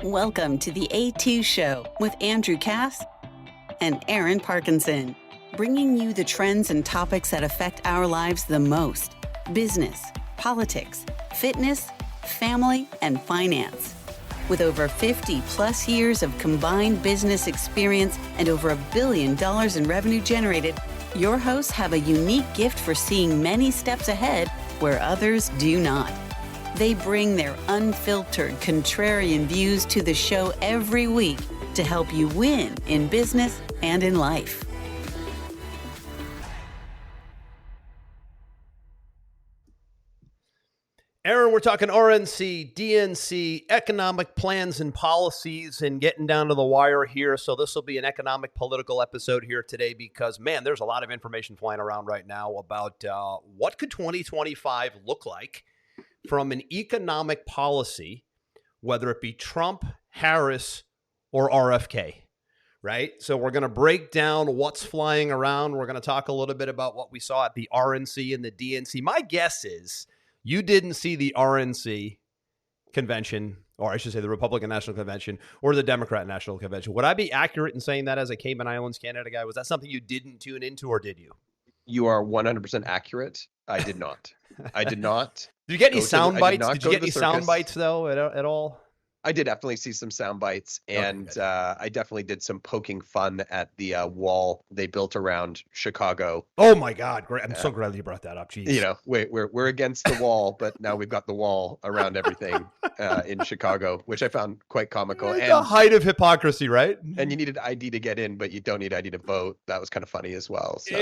Welcome to the A2 Show with Andrew Cass and Aaron Parkinson, bringing you the trends and topics that affect our lives the most: business, politics, fitness, family, and finance. With over 50 plus years of combined business experience and over $1 billion in revenue generated, your hosts have a unique gift for seeing many steps ahead where others do not. They bring their unfiltered, contrarian views to the show every week to help you win in business and in life. Aaron, we're talking RNC, DNC, economic plans and policies, and getting down to the wire here. So this will be an economic political episode here today because, man, there's a lot of information flying around right now about what could 2025 look like from an economic policy, whether it be Trump, Harris, or RFK, right? So we're going to break down what's flying around. We're going to talk a little bit about what we saw at the RNC and the DNC. My guess is you didn't see the RNC convention, or I should say the Republican National Convention or the Democrat National Convention. Would I be accurate in saying that as a Cayman Islands Canada guy? Was that something you didn't tune into, or did you? You are 100% accurate. I did not. I did not. Did you get any sound bites? Did you get any sound bites though at all? I did definitely see some sound bites, and I definitely did some poking fun at the wall they built around Chicago. Oh my God! Great! I'm so glad you brought that up. Jeez. You know, we're against the wall, but now we've got the wall around everything in Chicago, which I found quite comical. And the height of hypocrisy, right? And you needed ID to get in, but you don't need ID to vote. That was kind of funny as well. So.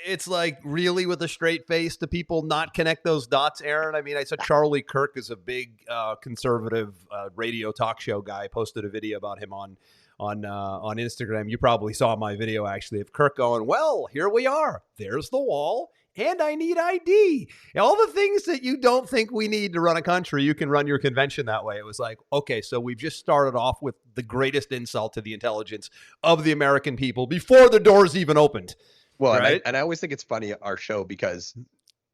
It's like really with a straight face, do people not connect those dots, Aaron? I mean, I saw Charlie Kirk is a big conservative radio talk show guy. I posted a video about him on Instagram. You probably saw my video actually of Kirk going, well, here we are. There's the wall. And I need ID. All the things that you don't think we need to run a country, you can run your convention that way. It was like, okay, so we've just started off with the greatest insult to the intelligence of the American people before the doors even opened. Well, right? and I always think it's funny, our show, because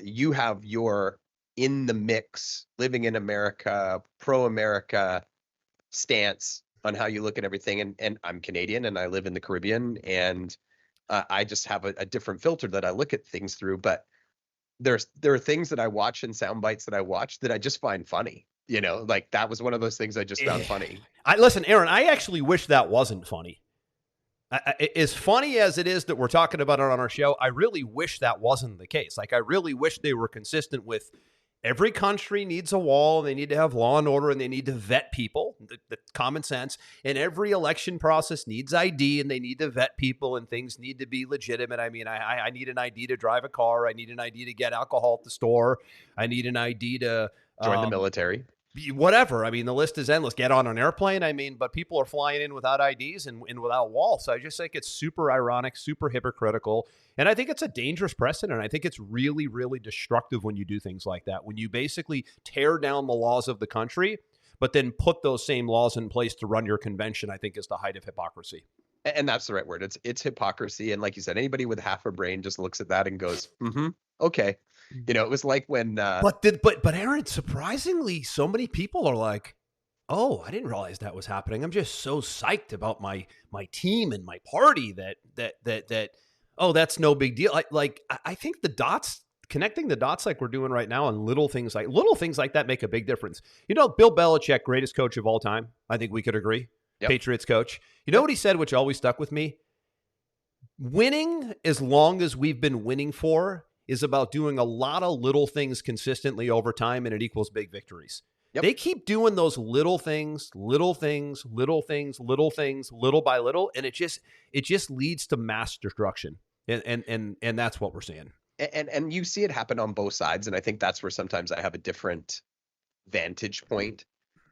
you have your in the mix, living in America, pro-America stance on how you look at everything. And I'm Canadian and I live in the Caribbean, and I just have a different filter that I look at things through. But there are things that I watch and sound bites that I watch that I just find funny. You know, like that was one of those things I just found funny. Listen, Aaron, I actually wish that wasn't funny. As funny as it is that we're talking about it on our show, I really wish that wasn't the case. Like, I really wish they were consistent with every country needs a wall, and they need to have law and order, and they need to vet people, the common sense, and every election process needs ID, and they need to vet people, and things need to be legitimate. I mean, I need an ID to drive a car. I need an ID to get alcohol at the store. I need an ID to join the military. Whatever. I mean, the list is endless. Get on an airplane. I mean, but people are flying in without IDs and without walls. So I just think it's super ironic, super hypocritical. And I think it's a dangerous precedent. I think it's really, really destructive when you do things like that. When you basically tear down the laws of the country, but then put those same laws in place to run your convention, I think is the height of hypocrisy. And that's the right word. It's hypocrisy. And like you said, anybody with half a brain just looks at that and goes, okay. You know, it was like when but Aaron, surprisingly, so many people are like, oh, I didn't realize that was happening. I'm just so psyched about my team and my party that oh, that's no big deal. I think connecting the dots like we're doing right now, and little things like that make a big difference. You know, Bill Belichick, greatest coach of all time. I think we could agree. Yep. Patriots coach. You know what he said, which always stuck with me? Winning, as long as we've been winning for, is about doing a lot of little things consistently over time, and it equals big victories. Yep. They keep doing those little things, little by little, and it just leads to mass destruction. And that's what we're seeing. And you see it happen on both sides, and I think that's where sometimes I have a different vantage point,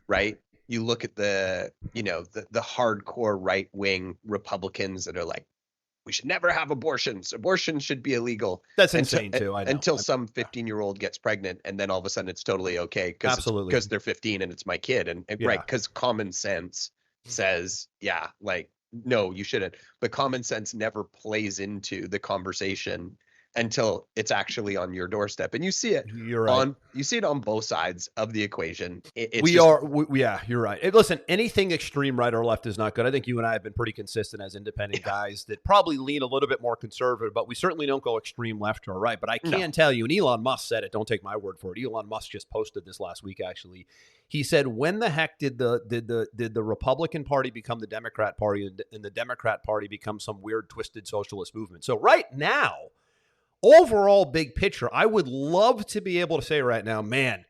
right? You look at the hardcore right-wing Republicans that are like, we should never have abortions. Abortion should be illegal. That's insane too. I know. Until some 15-year-old gets pregnant, and then all of a sudden it's totally okay because they're 15 and it's my kid, and right, because common sense says, yeah, like no, you shouldn't. But common sense never plays into the conversation until it's actually on your doorstep. And you see it You're right. on both sides of the equation. Yeah, you're right. Hey, listen, anything extreme right or left is not good. I think you and I have been pretty consistent as independent guys that probably lean a little bit more conservative, but we certainly don't go extreme left or right. But I can tell you, and Elon Musk said it, don't take my word for it. Elon Musk just posted this last week, actually. He said, when the heck did the Republican Party become the Democrat Party, and the Democrat Party become some weird twisted socialist movement? So right now, overall big picture, I would love to be able to say right now, man,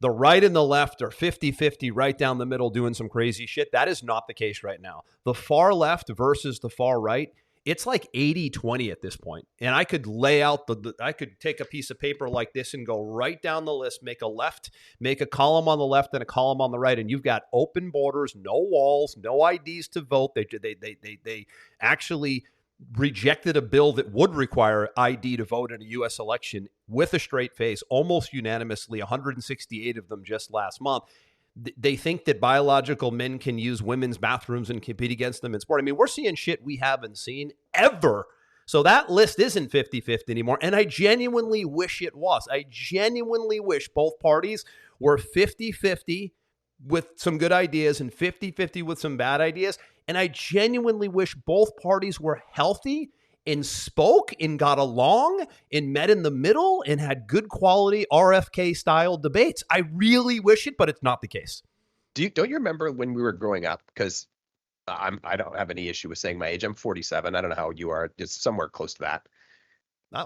the right and the left are 50-50 right down the middle doing some crazy shit. That is not the case right now. The far left versus the far right, it's like 80-20 at this point. And I could lay out I could take a piece of paper like this and go right down the list, make a column on the left and a column on the right. And you've got open borders, no walls, no IDs to vote. They actually rejected a bill that would require ID to vote in a U.S. election with a straight face, almost unanimously, 168 of them just last month. They think that biological men can use women's bathrooms and compete against them in sport. I mean, we're seeing shit we haven't seen ever. So that list isn't 50-50 anymore, and I genuinely wish it was. I genuinely wish both parties were 50-50 with some good ideas and 50-50 with some bad ideas. And I genuinely wish both parties were healthy and spoke and got along and met in the middle and had good quality RFK style debates. I really wish it, but it's not the case. Don't you remember when we were growing up? Because I don't have any issue with saying my age. I'm 47. I don't know how you are. It's somewhere close to that.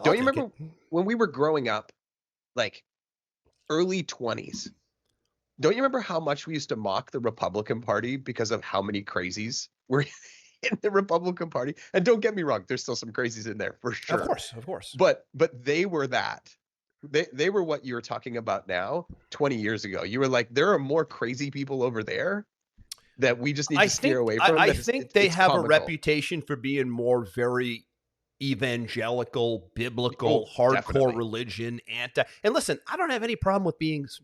Don't you remember when we were growing up, like early 20s? Don't you remember how much we used to mock the Republican Party because of how many crazies were in the Republican Party? And don't get me wrong, there's still some crazies in there for sure. Of course. But they were that. They were what you were talking about now 20 years ago. You were like, there are more crazy people over there that we just need to steer away from. I think they have a reputation for being more very evangelical, biblical, hardcore definitely. religion, and listen, I don't have any problem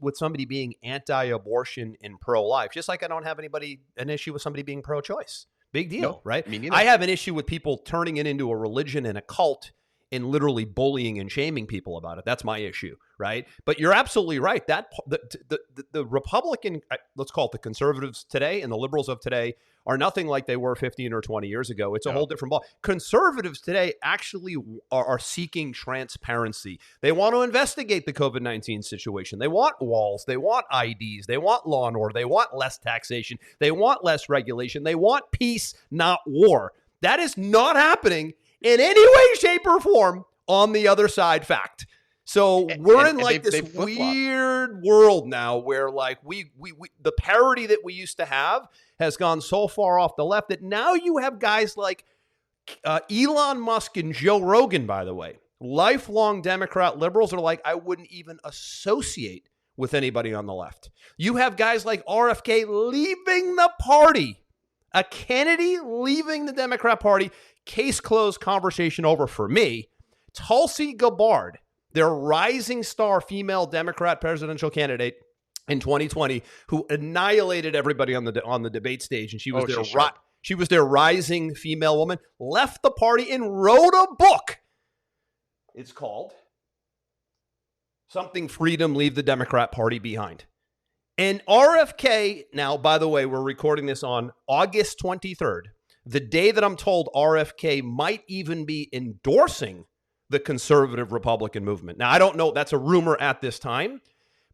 with somebody being anti-abortion and pro-life, just like I don't have an issue with somebody being pro-choice. Big deal, right? Me neither. I have an issue with people turning it into a religion and a cult and literally bullying and shaming people about it. That's my issue, right? But you're absolutely right. That the Republican, let's call it the conservatives today and the liberals of today, are nothing like they were 15 or 20 years ago. It's a whole different ball. Conservatives today actually are seeking transparency. They want to investigate the COVID-19 situation. They want walls. They want IDs. They want law and order. They want less taxation. They want less regulation. They want peace, not war. That is not happening in any way, shape, or form on the other side. Fact. So we're in like this weird world now where like we the parity that we used to have has gone so far off the left that now you have guys like Elon Musk and Joe Rogan, by the way, lifelong Democrat liberals are like, I wouldn't even associate with anybody on the left. You have guys like RFK leaving the party, a Kennedy leaving the Democrat Party. Case closed, conversation over for me. Tulsi Gabbard, their rising star female Democrat presidential candidate in 2020, who annihilated everybody on the debate stage, and she was she was their rising female woman, left the party and wrote a book. It's called Something Freedom, Leave the Democrat Party Behind. And RFK, now, by the way, we're recording this on August 23rd, the day that I'm told RFK might even be endorsing the conservative Republican movement. Now, I don't know. That's a rumor at this time,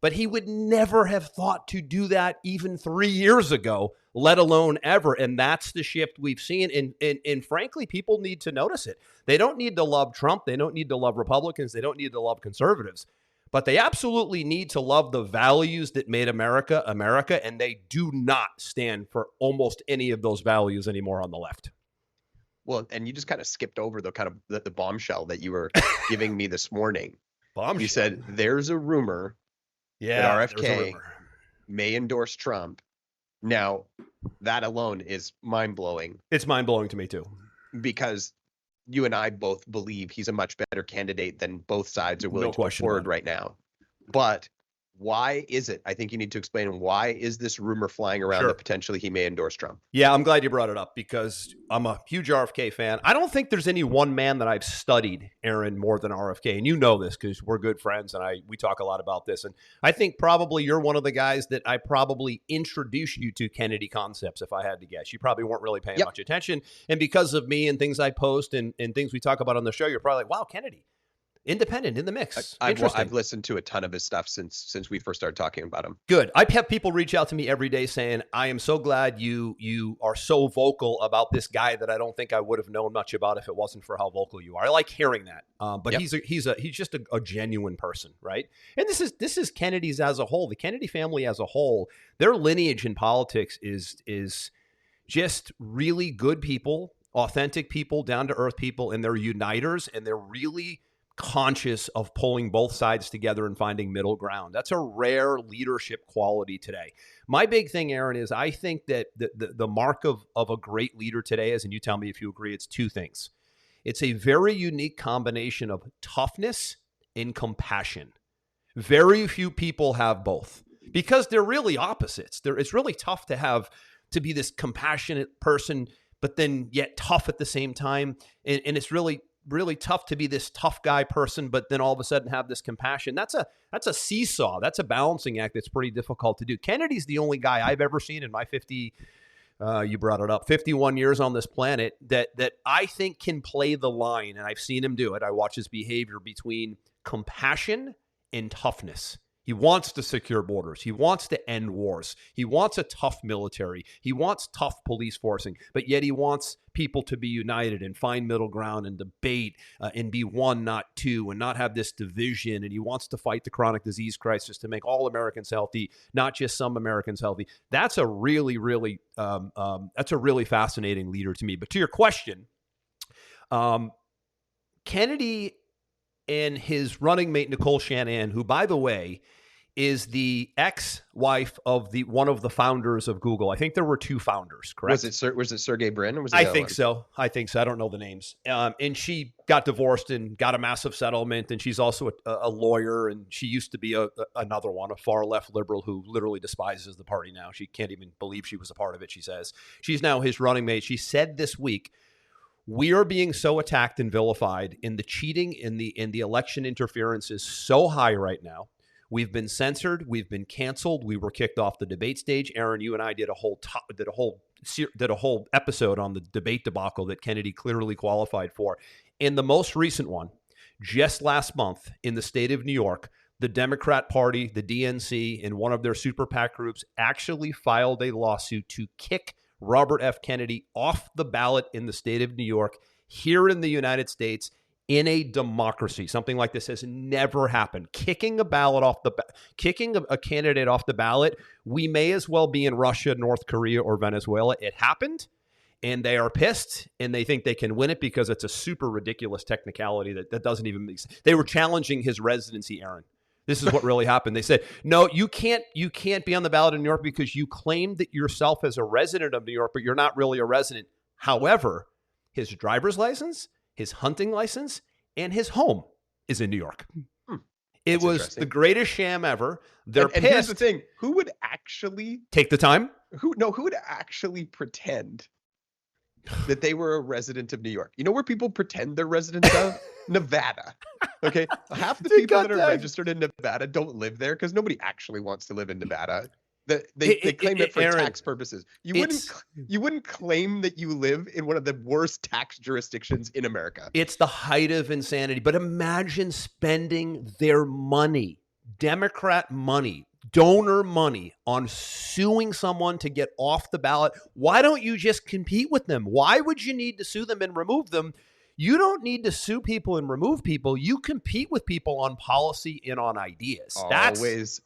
but he would never have thought to do that even 3 years ago, let alone ever. And that's the shift we've seen. And frankly, people need to notice it. They don't need to love Trump. They don't need to love Republicans. They don't need to love conservatives. But they absolutely need to love the values that made America, America. And they do not stand for almost any of those values anymore on the left. Well, and you just kind of skipped over the bombshell that you were giving me this morning. Bombshell. You said there's a rumor that RFK may endorse Trump. Now, that alone is mind-blowing. It's mind-blowing to me, too. Because you and I both believe he's a much better candidate than both sides are willing to put forward right now. But why is it? I think you need to explain, why is this rumor flying around Sure. that potentially he may endorse Trump? Yeah, I'm glad you brought it up because I'm a huge RFK fan. I don't think there's any one man that I've studied, Aaron, more than RFK. And you know this because we're good friends and we talk a lot about this. And I think probably you're one of the guys that I probably introduced you to Kennedy concepts, if I had to guess. You probably weren't really paying much attention. And because of me and things I post and things we talk about on the show, you're probably like, wow, Kennedy. Independent in the mix. I've listened to a ton of his stuff since we first started talking about him. Good. I have people reach out to me every day saying, I am so glad you are so vocal about this guy that I don't think I would have known much about if it wasn't for how vocal you are. I like hearing that. But he's just a genuine person, right? And this is Kennedy's as a whole. The Kennedy family as a whole, their lineage in politics is just really good people, authentic people, down to earth people, and they're uniters, and they're really conscious of pulling both sides together and finding middle ground. That's a rare leadership quality today. My big thing, Aaron, is I think that the mark of a great leader today is, and you tell me if you agree, it's two things. It's a very unique combination of toughness and compassion. Very few people have both because they're really opposites. It's really tough to be this compassionate person, but then yet tough at the same time. And it's really tough to be this tough guy person, but then all of a sudden have this compassion. That's a seesaw. That's a balancing act that's pretty difficult to do. Kennedy's the only guy I've ever seen in my 51 years on this planet that I think can play the line, and I've seen him do it. I watch his behavior between compassion and toughness. He wants to secure borders. He wants to end wars. He wants a tough military. He wants tough police forcing, but yet he wants people to be united and find middle ground and debate and be one, not two, and not have this division. And he wants to fight the chronic disease crisis to make all Americans healthy, not just some Americans healthy. That's a really, really, that's a really fascinating leader to me. But to your question, Kennedy and his running mate, Nicole Shanahan, who, by the way, is the ex-wife of one of the founders of Google. I think there were two founders, correct? Was it Sergey Brin? Or was it I think so. I don't know the names. And she got divorced and got a massive settlement. And she's also a lawyer. And she used to be another one, a far left liberal who literally despises the party now. She can't even believe she was a part of it, she says. She's now his running mate. She said this week, we are being so attacked and vilified, and the cheating in the election interference is so high right now. We've been censored. We've been canceled. We were kicked off the debate stage. Aaron, you and I did a whole episode on the debate debacle that Kennedy clearly qualified for. And the most recent one, just last month in the state of New York, the Democrat Party, the DNC, and one of their super PAC groups actually filed a lawsuit to kick Robert F. Kennedy off the ballot in the state of New York, here in the United States, in a democracy. Something like this has never happened. Kicking a candidate off the ballot, we may as well be in Russia, North Korea, or Venezuela. It happened, and they are pissed, and they think they can win it because it's a super ridiculous technicality that doesn't even make sense. They were challenging his residency, Aaron. This is what really happened. They said, no, you can't be on the ballot in New York because you claimed that yourself as a resident of New York, but you're not really a resident. However, his driver's license, his hunting license, and his home is in New York. It was the greatest sham ever. They're pissed. And here's the thing. Who would actually take the time? Who would actually pretend that they were a resident of New York? You know where people pretend they're residents of? Nevada. Okay. Half the people that are registered in Nevada don't live there because nobody actually wants to live in Nevada. They claim it for Aaron, tax purposes. You wouldn't claim that you live in one of the worst tax jurisdictions in America. It's the height of insanity. But imagine spending their money, Democrat money, donor money, on suing someone to get off the ballot. Why don't you just compete with them? Why would you need to sue them and remove them? You don't need to sue people and remove people. You compete with people on policy and on ideas.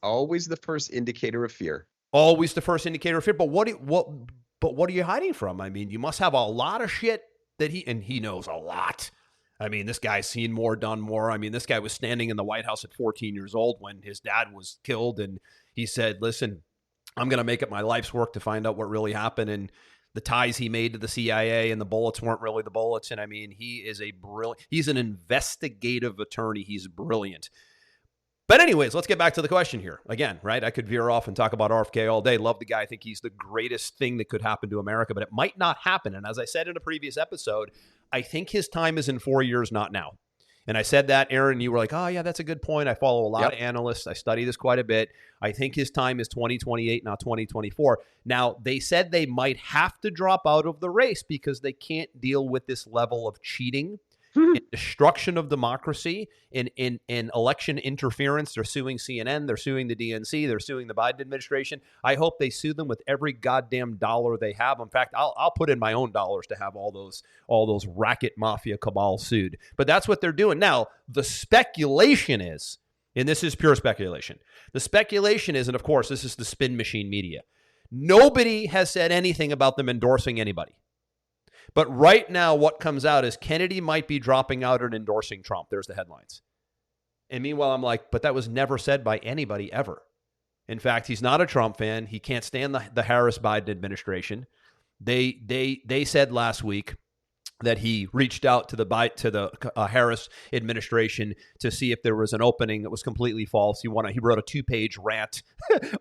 Always the first indicator of fear. Always the first indicator of fear. But what are you hiding from? I mean, you must have a lot of shit that he knows a lot. I mean, this guy's seen more, done more. I mean, this guy was standing in the White House at 14 years old when his dad was killed, and he said, "Listen, I'm going to make it my life's work to find out what really happened." And the ties he made to the CIA and the bullets weren't really the bullets. And I mean, he's an investigative attorney. He's brilliant. But anyways, let's get back to the question here. Again, right? I could veer off and talk about RFK all day. Love the guy. I think he's the greatest thing that could happen to America, but it might not happen. And as I said in a previous episode, I think his time is in 4 years, not now. And I said that, Aaron, you were like, oh, yeah, that's a good point. I follow a lot of analysts. I study this quite a bit. I think his time is 2028, not 2024. Now, they said they might have to drop out of the race because they can't deal with this level of cheating and destruction of democracy in election interference. They're suing CNN. They're suing the DNC. They're suing the Biden administration. I hope they sue them with every goddamn dollar they have. In fact, I'll put in my own dollars to have all those racket mafia cabal sued. But that's what they're doing. Now, the speculation is, and this is pure speculation, the speculation is, and of course, this is the spin machine media. Nobody has said anything about them endorsing anybody. But right now, what comes out is Kennedy might be dropping out and endorsing Trump. There's the headlines. And meanwhile, I'm like, but that was never said by anybody ever. In fact, he's not a Trump fan. He can't stand the Harris-Biden administration. They said last week that he reached out to the Harris administration to see if there was an opening that was completely false. He wrote a 2-page rant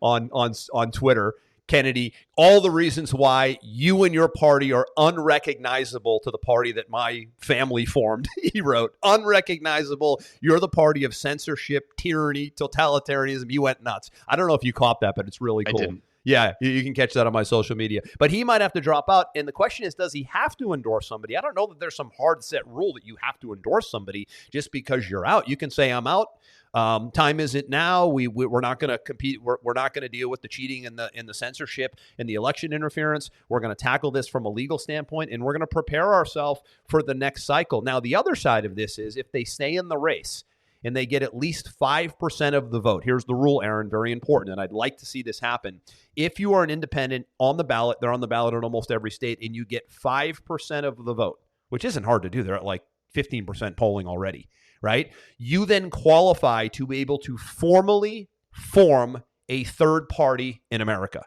on Twitter. Kennedy, all the reasons why you and your party are unrecognizable to the party that my family formed. He wrote, unrecognizable. You're the party of censorship, tyranny, totalitarianism. You went nuts. I don't know if you caught that, but it's really cool. I didn't. Yeah, you can catch that on my social media. But he might have to drop out. And the question is, does he have to endorse somebody? I don't know that there's some hard set rule that you have to endorse somebody just because you're out. You can say, I'm out. Time isn't now. We're not going to compete. We're not going to deal with the cheating and the censorship and the election interference. We're going to tackle this from a legal standpoint, and we're going to prepare ourselves for the next cycle. Now, the other side of this is if they stay in the race and they get at least 5% of the vote. Here's the rule, Aaron, very important, and I'd like to see this happen. If you are an independent on the ballot, they're on the ballot in almost every state, and you get 5% of the vote, which isn't hard to do. They're at like 15% polling already. Right? You then qualify to be able to formally form a third party in America,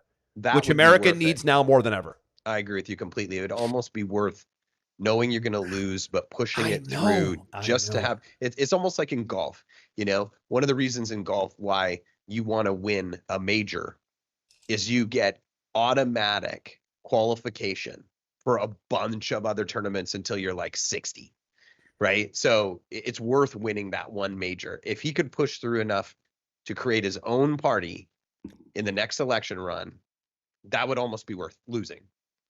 which America needs now more than ever. I agree with you completely. It would almost be worth knowing you're going to lose, but pushing it through just to have it. It's almost like in golf. You know, one of the reasons in golf why you want to win a major is you get automatic qualification for a bunch of other tournaments until you're like 60. Right. So it's worth winning that one major. If he could push through enough to create his own party in the next election run, that would almost be worth losing.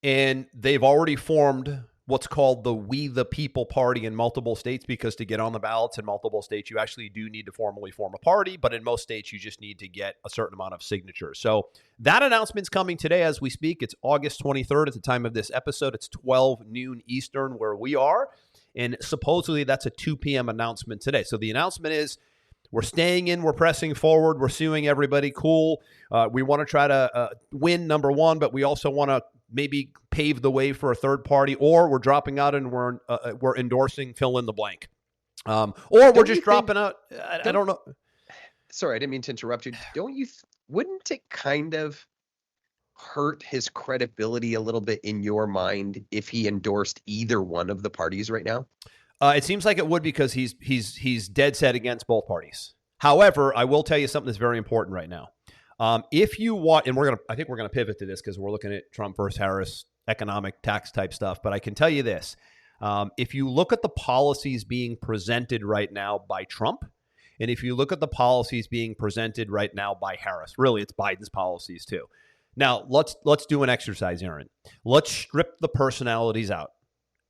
And they've already formed what's called the We the People Party in multiple states, because to get on the ballots in multiple states, you actually do need to formally form a party. But in most states, you just need to get a certain amount of signatures. So that announcement's coming today as we speak. It's August 23rd at the time of this episode. It's 12 noon Eastern where we are. And supposedly that's a 2 p.m. announcement today. So the announcement is we're staying in, we're pressing forward, we're suing everybody. Cool. We want to try to win, number one, but we also want to maybe pave the way for a third party, or we're dropping out and we're endorsing fill in the blank. Or we're just dropping out. I don't know. Sorry, I didn't mean to interrupt you. Don't you? Wouldn't it kind of hurt his credibility a little bit in your mind if he endorsed either one of the parties right now? It seems like it would, because he's dead set against both parties. However, I will tell you something that's very important right now. If you want, and I think we're gonna pivot to this because we're looking at Trump versus Harris economic tax type stuff. But I can tell you this: if you look at the policies being presented right now by Trump, and if you look at the policies being presented right now by Harris, really it's Biden's policies too. Now, let's do an exercise, Aaron. Let's strip the personalities out.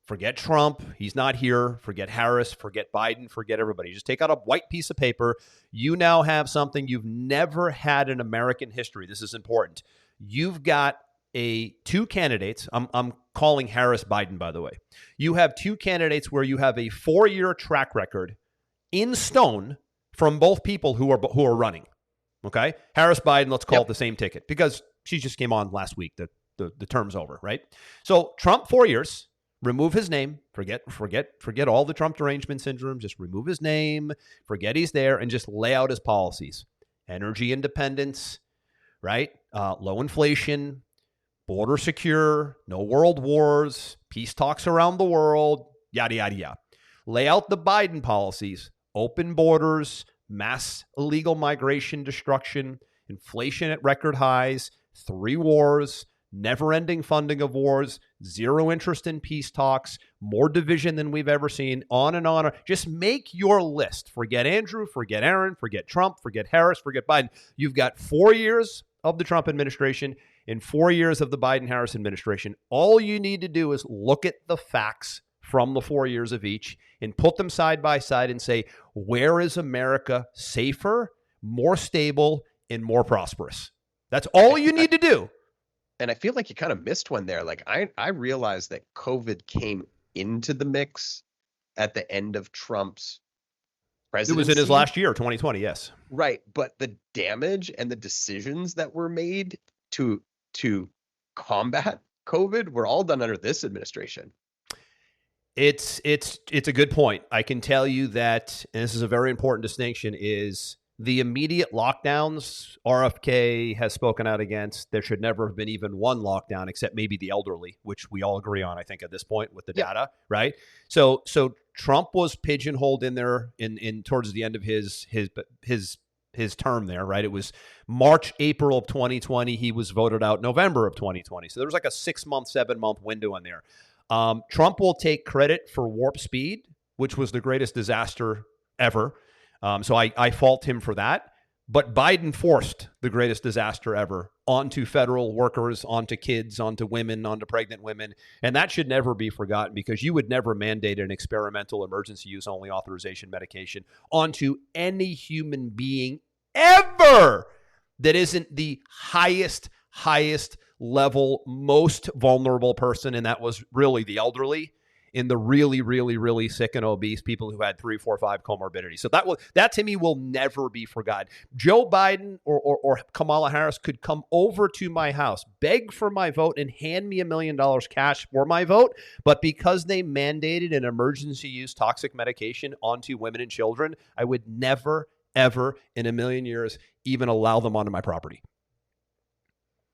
Forget Trump. He's not here. Forget Harris. Forget Biden. Forget everybody. Just take out a white piece of paper. You now have something you've never had in American history. This is important. You've got two candidates. I'm calling Harris Biden, by the way. You have two candidates where you have a 4-year track record in stone from both people who are running. Okay? Harris Biden, let's call it the same ticket, because she just came on last week. The term's over, right? So Trump, 4 years, remove his name, forget all the Trump derangement syndrome, just remove his name, forget he's there, and just lay out his policies. Energy independence, right? Low inflation, border secure, no world wars, peace talks around the world, yada, yada, yada. Lay out the Biden policies, open borders, mass illegal migration destruction, inflation at record highs, 3 wars, never-ending funding of wars, zero interest in peace talks, more division than we've ever seen, on and on. Just make your list. Forget Andrew, forget Aaron, forget Trump, forget Harris, forget Biden. You've got 4 years of the Trump administration and 4 years of the Biden-Harris administration. All you need to do is look at the facts from the 4 years of each and put them side by side and say, where is America safer, more stable, and more prosperous? That's all you need to do. And I feel like you kind of missed one there. Like I realized that COVID came into the mix at the end of Trump's presidency. It was in his last year, 2020, yes. Right. But the damage and the decisions that were made to combat COVID were all done under this administration. It's a good point. I can tell you that, and this is a very important distinction, is the immediate lockdowns RFK has spoken out against. There should never have been even one lockdown except maybe the elderly, which we all agree on, I think, at this point with the data, right? So Trump was pigeonholed in there in towards the end of his term there, right? It was March, April of 2020. He was voted out November of 2020. So there was like a 6-month, 7-month window in there. Trump will take credit for warp speed, which was the greatest disaster ever. So I fault him for that. But Biden forced the greatest disaster ever onto federal workers, onto kids, onto women, onto pregnant women. And that should never be forgotten, because you would never mandate an experimental emergency use only authorization medication onto any human being ever that isn't the highest level, most vulnerable person. And that was really the elderly, in the really, really, really sick and obese people who had 3, 4, 5 comorbidities. So that to me will never be forgotten. Joe Biden or Kamala Harris could come over to my house, beg for my vote, and hand me $1 million cash for my vote. But because they mandated an emergency use toxic medication onto women and children, I would never, ever in a million years even allow them onto my property.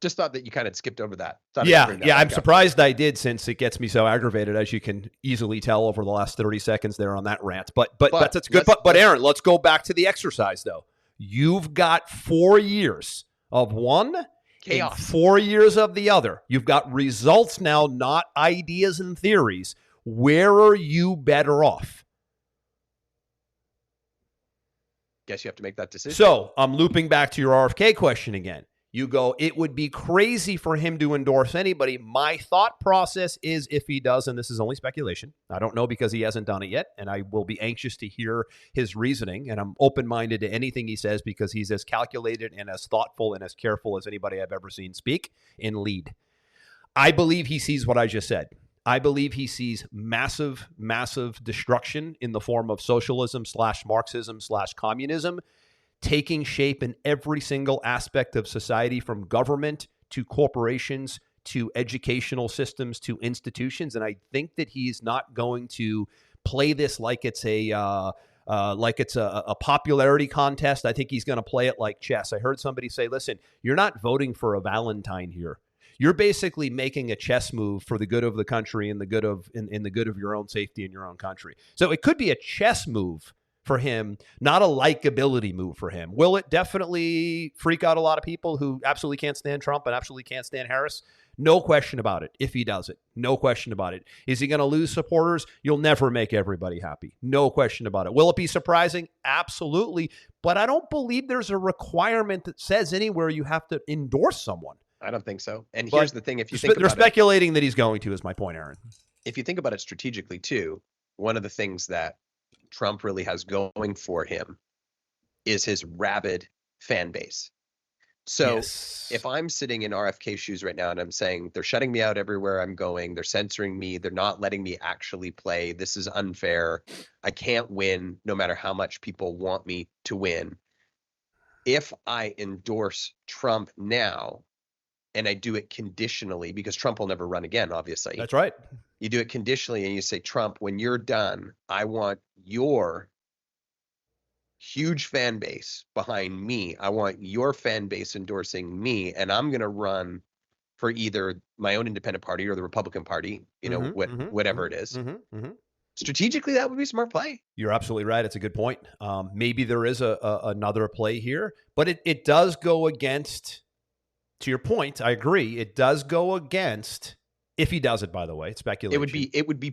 Just thought that you kind of skipped over that. I'm surprised I did, since it gets me so aggravated, as you can easily tell over the last 30 seconds there on that rant. But that's good. But Aaron, let's go back to the exercise, though. You've got 4 years of one, chaos, and 4 years of the other. You've got results now, not ideas and theories. Where are you better off? Guess you have to make that decision. So I'm looping back to your RFK question again. You go, it would be crazy for him to endorse anybody. My thought process is, if he does, and this is only speculation, I don't know because he hasn't done it yet, and I will be anxious to hear his reasoning, and I'm open-minded to anything he says because he's as calculated and as thoughtful and as careful as anybody I've ever seen speak and lead. I believe he sees what I just said. I believe he sees massive, massive destruction in the form of socialism / Marxism / communism taking shape in every single aspect of society, from government to corporations to educational systems to institutions. And I think that he's not going to play this like it's a popularity contest. I think he's going to play it like chess. I heard somebody say, listen, you're not voting for a Valentine here. You're basically making a chess move for the good of the country and the good of in the good of your own safety in your own country. So it could be a chess move for him, not a likability move for him. Will it definitely freak out a lot of people who absolutely can't stand Trump and absolutely can't stand Harris? No question about it. If he does it, no question about it. Is he going to lose supporters? You'll never make everybody happy. No question about it. Will it be surprising? Absolutely. But I don't believe there's a requirement that says anywhere you have to endorse someone. I don't think so. And here's the thing. If you think about they're speculating that he's going to, is my point, Aaron. If you think about it strategically too, one of the things that Trump really has going for him is his rabid fan base. So if I'm sitting in RFK shoes right now and I'm saying they're shutting me out everywhere I'm going, they're censoring me, they're not letting me actually play, this is unfair, I can't win no matter how much people want me to win. If I endorse Trump now, and I do it conditionally, because Trump will never run again, obviously. That's right. You do it conditionally and you say, Trump, when you're done, I want your huge fan base behind me. I want your fan base endorsing me, and I'm going to run for either my own independent party or the Republican Party, whatever it is. strategically, that would be a smart play. You're absolutely right. It's a good point. Maybe there is another play here, but it does go against, to your point, I agree. It does go against, if he does it, by the way, it's speculation. It would be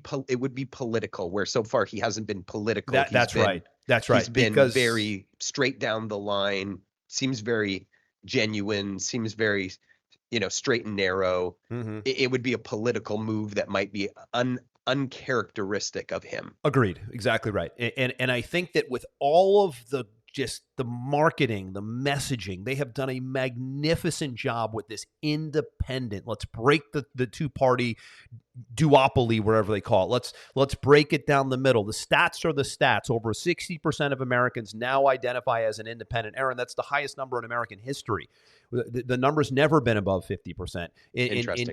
political, where so far he hasn't been political. That's right. He's been very straight down the line, seems very genuine, seems very, straight and narrow. Mm-hmm. It would be a political move that might be uncharacteristic of him. Agreed. Exactly right. And I think that with all of the marketing, the messaging, they have done a magnificent job with this independent. Let's break the two-party duopoly, wherever they call it. Let's break it down the middle. The stats are the stats. Over 60% of Americans now identify as an independent. Aaron, that's the highest number in American history. The number's never been above 50%.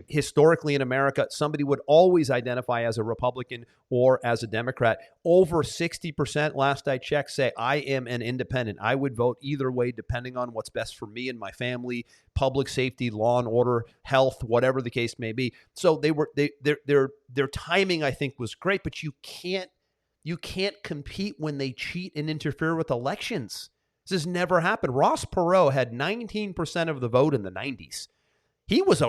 Historically in America, somebody would always identify as a Republican or as a Democrat. Over 60%, last I checked, say, I am an independent. I would vote either way, depending on what's best for me and my family, public safety, law and order, health, whatever the case may be. So their timing, I think, was great, but you can't compete when they cheat and interfere with elections. This has never happened. Ross Perot had 19% of the vote in the 90s. He was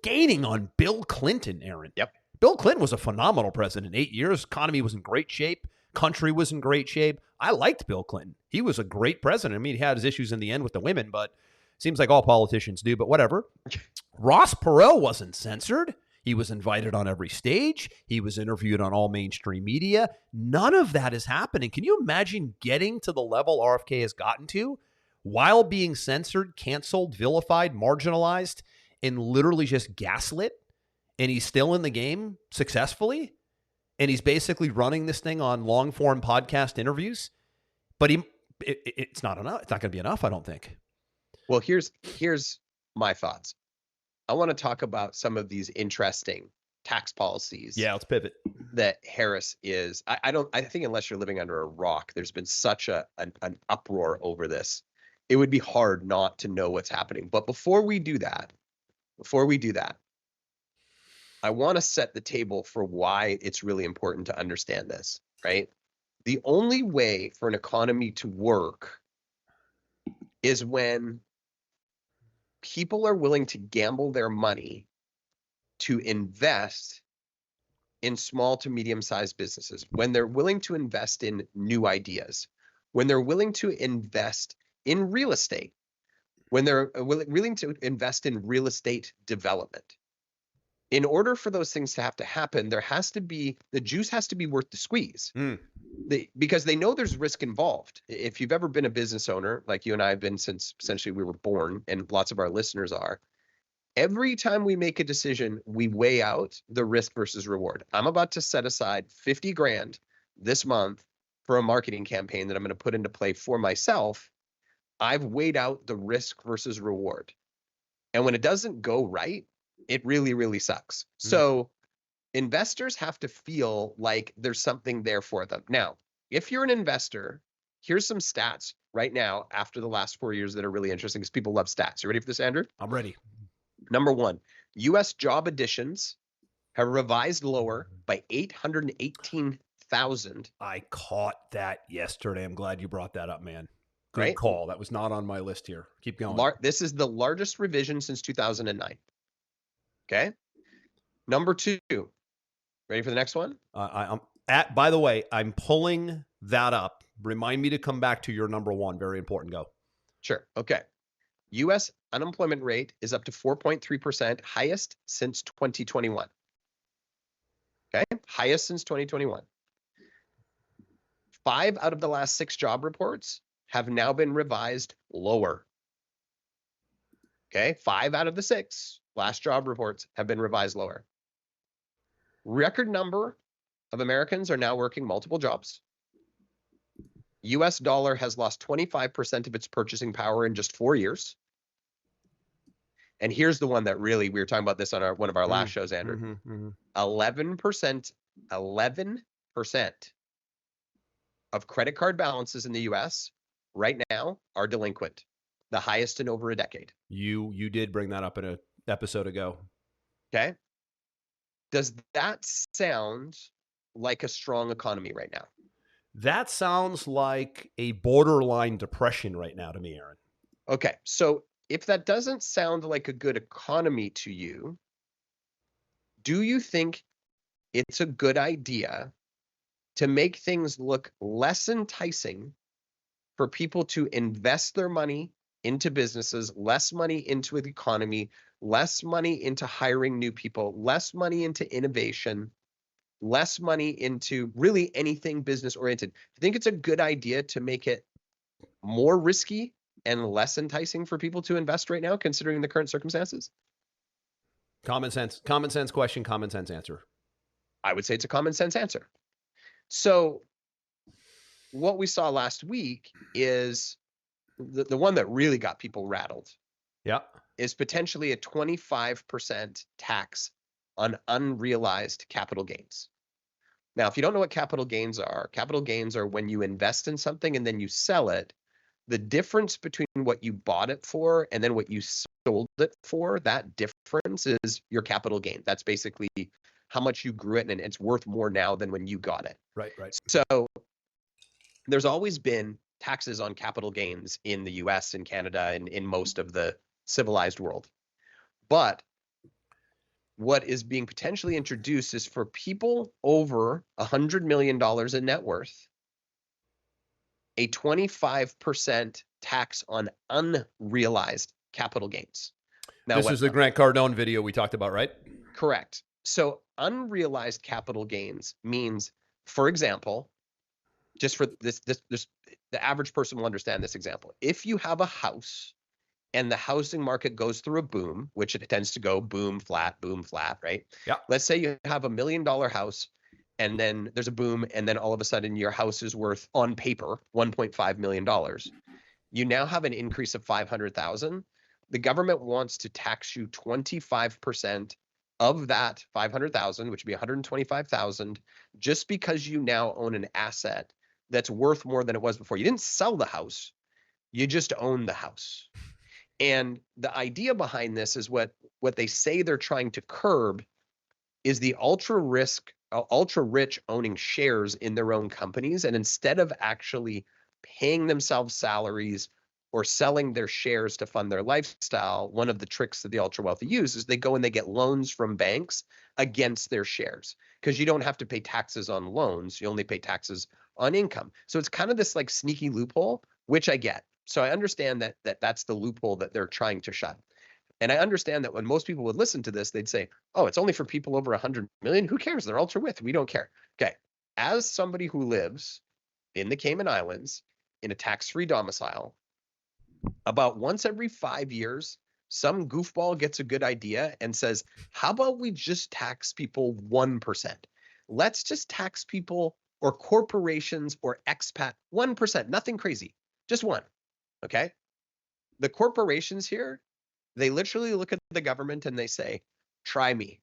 gaining on Bill Clinton, Aaron. Yep. Bill Clinton was a phenomenal president. 8 years, economy was in great shape, country was in great shape. I liked Bill Clinton. He was a great president. I mean, he had his issues in the end with the women, but seems like all politicians do, but whatever. Ross Perot wasn't censored. He was invited on every stage. He was interviewed on all mainstream media. None of that is happening. Can you imagine getting to the level RFK has gotten to while being censored, canceled, vilified, marginalized, and literally just gaslit? And he's still in the game successfully? And he's basically running this thing on long-form podcast interviews? But it's not enough. It's not going to be enough, I don't think. Well, here's my thoughts. I want to talk about some of these interesting tax policies. Yeah, let's pivot. That Harris is. I think unless you're living under a rock, there's been such an uproar over this. It would be hard not to know what's happening. But before we do that, I want to set the table for why it's really important to understand this, right? The only way for an economy to work is when people are willing to gamble their money to invest in small to medium-sized businesses, when they're willing to invest in new ideas, when they're willing to invest in real estate, when they're willing to invest in real estate development. In order for those things to happen, the juice has to be worth the squeeze. Because they know there's risk involved. If you've ever been a business owner, like you and I have been since essentially we were born, and lots of our listeners are, every time we make a decision, we weigh out the risk versus reward. I'm about to set aside 50 grand this month for a marketing campaign that I'm going to put into play for myself. I've weighed out the risk versus reward. And when it doesn't go right, it really, really sucks. So investors have to feel like there's something there for them. Now, if you're an investor, here's some stats right now after the last 4 years that are really interesting because people love stats. You ready for this, Andrew? I'm ready. Number one, U.S. job additions have revised lower by 818,000. I caught that yesterday. I'm glad you brought that up, man. Good Right? call. That was not on my list here. Keep going. This is the largest revision since 2009. Okay. Number two. Ready for the next one? By the way, I'm pulling that up. Remind me to come back to your number one. Very important. Go. Sure. Okay. U.S. unemployment rate is up to 4.3%, highest since 2021. Okay. Highest since 2021. 5 out of the last 6 job reports have now been revised lower. Okay. 5 out of the 6 last job reports have been revised lower. Record number of Americans are now working multiple jobs. U.S. dollar has lost 25% of its purchasing power in just 4 years. And here's the one that really, we were talking about this on one of our last shows, Andrew. 11% of credit card balances in the U.S. right now are delinquent, the highest in over a decade. You did bring that up in an episode ago. Okay. Does that sound like a strong economy right now. That sounds like a borderline depression right now to me, Aaron. Okay, so if that doesn't sound like a good economy to you, do you think it's a good idea to make things look less enticing for people to invest their money into businesses, less money into the economy, less money into hiring new people, less money into innovation, less money into really anything business oriented? Do you think it's a good idea to make it more risky and less enticing for people to invest right now, considering the current circumstances? Common sense question, common sense answer. I would say it's a common sense answer. So what we saw last week is the one that really got people rattled. Yeah. Is potentially a 25% tax on unrealized capital gains. Now, if you don't know what capital gains are when you invest in something and then you sell it. The difference between what you bought it for and then what you sold it for, that difference is your capital gain. That's basically how much you grew it, and it's worth more now than when you got it. Right. So there's always been taxes on capital gains in the US and Canada and in most of the civilized world. But what is being potentially introduced is for people over $100 million in net worth, a 25% tax on unrealized capital gains. Now, this is the Grant Cardone video we talked about, right? Correct. So unrealized capital gains means, for example, just for this, the average person will understand this example. If you have a house and the housing market goes through a boom, which it tends to go boom, flat, right? Yeah. Let's say you have $1 million house and then there's a boom and then all of a sudden your house is worth, on paper, $1.5 million. You now have an increase of 500,000. The government wants to tax you 25% of that 500,000, which would be 125,000, just because you now own an asset that's worth more than it was before. You didn't sell the house, you just own the house. And the idea behind this is what they say they're trying to curb is the ultra rich owning shares in their own companies. And instead of actually paying themselves salaries or selling their shares to fund their lifestyle, one of the tricks that the ultra wealthy use is they go and they get loans from banks against their shares, because you don't have to pay taxes on loans. You only pay taxes on income. So it's kind of this like sneaky loophole, which I get. So I understand that that's the loophole that they're trying to shut. And I understand that when most people would listen to this, they'd say, oh, it's only for people over 100 million. Who cares? They're ultra with. We don't care. Okay. As somebody who lives in the Cayman Islands in a tax-free domicile, about once every 5 years, some goofball gets a good idea and says, how about we just tax people 1%? Let's just tax people or corporations or expat 1%, nothing crazy, just one. Okay. The corporations here, they literally look at the government and they say, try me.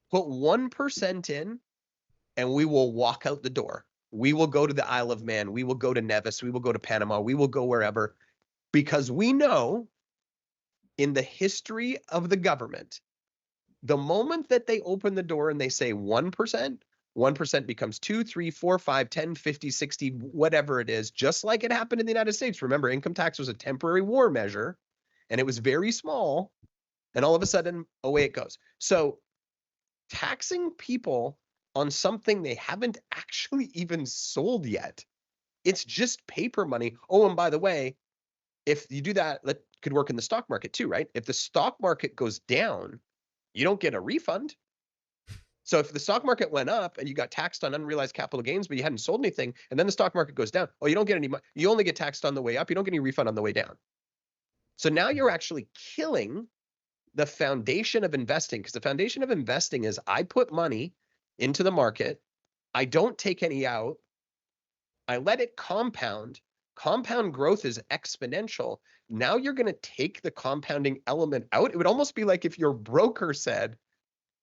Put 1% in and we will walk out the door. We will go to the Isle of Man. We will go to Nevis. We will go to Panama. We will go wherever, because we know in the history of the government, the moment that they open the door and they say 1%, 1% becomes 2, 3, 4, 5, 10, 50, 60, whatever it is, just like it happened in the United States. Remember, income tax was a temporary war measure and it was very small. And all of a sudden, away it goes. So taxing people on something they haven't actually even sold yet, it's just paper money. Oh, and by the way, if you do that, that could work in the stock market too, right? If the stock market goes down, you don't get a refund. So if the stock market went up and you got taxed on unrealized capital gains, but you hadn't sold anything, and then the stock market goes down, oh, you don't get any money. You only get taxed on the way up. You don't get any refund on the way down. So now you're actually killing the foundation of investing, because the foundation of investing is I put money into the market. I don't take any out. I let it compound. Compound growth is exponential. Now you're going to take the compounding element out. It would almost be like if your broker said,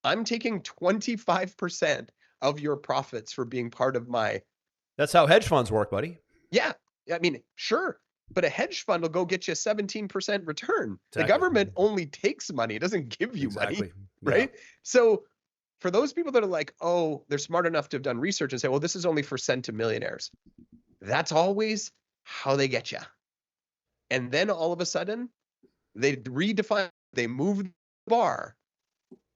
I'm taking 25% of your profits for being part of my. That's how hedge funds work, buddy. Yeah. I mean, sure. But a hedge fund will go get you a 17% return. Exactly. The government only takes money. It doesn't give you money. Yeah. Right. So for those people that are like, oh, they're smart enough to have done research and say, well, this is only for centimillionaires. That's always how they get you. And then all of a sudden, they redefine, they move the bar.